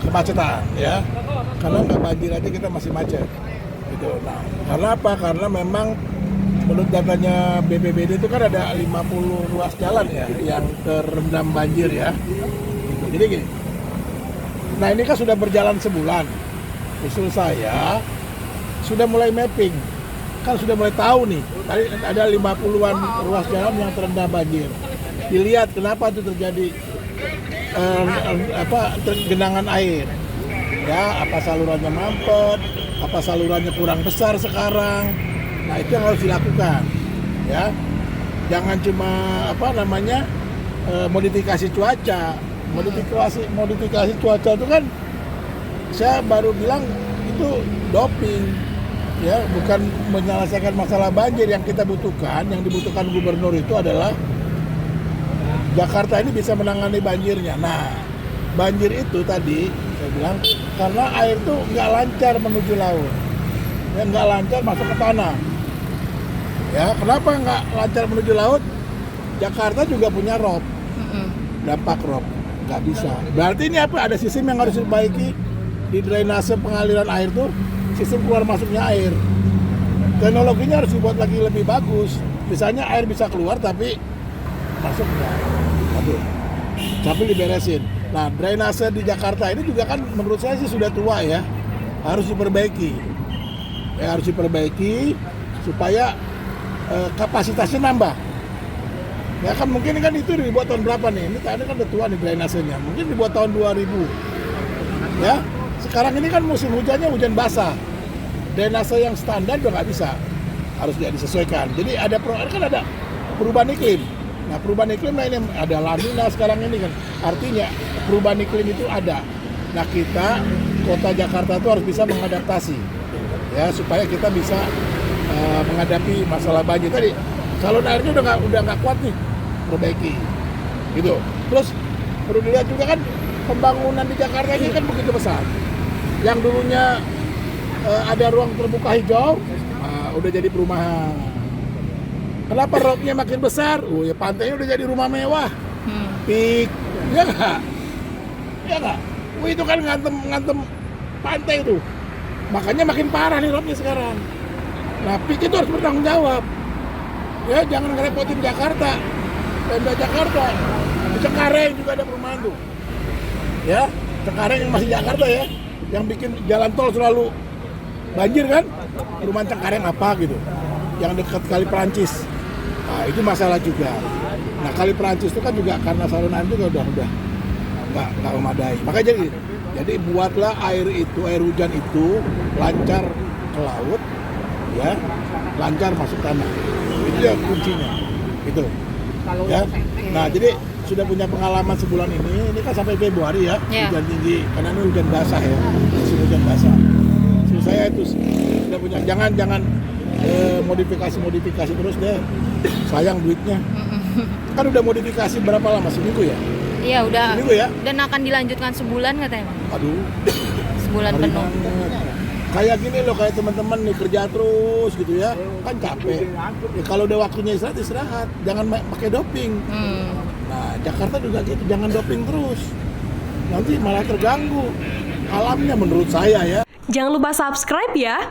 kemacetan ya. Karena nggak banjir aja kita masih macet. Gitu. Nah, karena apa? Karena memang menurut datanya BPBD itu kan ada 50 ruas jalan ya yang terendam banjir ya. Gitu. Jadi gini. Nah ini kan sudah berjalan sebulan. Usul saya sudah mulai mapping. Kan sudah mulai tahu nih. Tadi ada 50-an ruas jalan yang terendam banjir. Dilihat kenapa itu terjadi genangan air. Ya, apa salurannya mampet, apa salurannya kurang besar sekarang. Nah, itu yang harus dilakukan. Ya. Jangan cuma modifikasi cuaca. Modifikasi cuaca itu kan saya baru bilang itu doping. Ya, bukan menyelesaikan masalah banjir. Yang kita butuhkan, yang dibutuhkan gubernur itu adalah Jakarta ini bisa menangani banjirnya. Nah, banjir itu tadi saya bilang karena air tuh nggak lancar menuju laut, ya nggak lancar masuk ke tanah. Ya, kenapa nggak lancar menuju laut? Jakarta juga punya rob, dampak rob, nggak bisa. Berarti ini apa? Ada sistem yang harus diperbaiki di drainase pengaliran air tuh, sistem keluar masuknya air. Teknologinya harus dibuat lagi lebih bagus. Misalnya air bisa keluar tapi masuk nggak? Aduh, tapi diberesin. Nah, drainase di Jakarta ini juga kan menurut saya sih sudah tua ya, harus diperbaiki. Ya, harus diperbaiki supaya kapasitasnya nambah. Ya kan mungkin kan itu dibuat tahun berapa nih? Ini tadi kan udah tua nih drainasenya. Mungkin dibuat tahun 2000. Ya, sekarang ini kan musim hujannya hujan basah. Drainase yang standar udah nggak bisa, harus disesuaikan. Jadi ada perubahan iklim. Nah, perubahan iklim ini ada La Nina sekarang ini kan. Artinya perubahan iklim itu ada. Nah, kita kota Jakarta itu harus bisa mengadaptasi. Ya, supaya kita bisa menghadapi masalah banjir tadi. Kalau airnya udah nggak kuat nih, perbaiki. Gitu. Terus perlu dilihat juga kan pembangunan di Jakarta ini kan begitu besar. Yang dulunya ada ruang terbuka hijau, udah jadi perumahan. Kenapa robnya makin besar? Oh ya pantainya udah jadi rumah mewah. Pik, ya nggak? Ya nggak? Oh itu kan ngantem pantai tuh. Makanya makin parah nih robnya sekarang. Nah Pik itu harus bertanggung jawab. Ya jangan ngerepotin Jakarta. Pemda Jakarta. Di Cengkareng juga ada perumahan tuh. Ya, Cengkareng yang masih Jakarta ya. Yang bikin jalan tol selalu banjir kan? Perumahan Cengkareng apa gitu. Yang dekat Kali Perancis. Nah, itu masalah juga. Nah, Kali Perancis itu kan juga karena saluran air itu udah nggak memadai. Makanya jadi buatlah air hujan itu lancar ke laut, ya, lancar masuk tanah. Itu ya kuncinya, gitu. Ya. Nah, jadi sudah punya pengalaman sebulan ini kan sampai Februari ya, hujan tinggi, karena ini hujan basah ya, musim hujan basah. Maksud saya itu sudah punya, jangan modifikasi terus deh, sayang duitnya. Kan udah modifikasi berapa lama, seminggu ya? Iya udah. Seminggu ya? Dan akan dilanjutkan sebulan katanya. Aduh. Sebulan penuh. Kayak gini loh, kayak teman-teman nih kerja terus gitu ya, kan capek. Ya, kalau udah waktunya istirahat, jangan pakai doping. Nah Jakarta juga gitu, jangan doping terus, nanti malah terganggu alamnya menurut saya ya. Jangan lupa subscribe ya.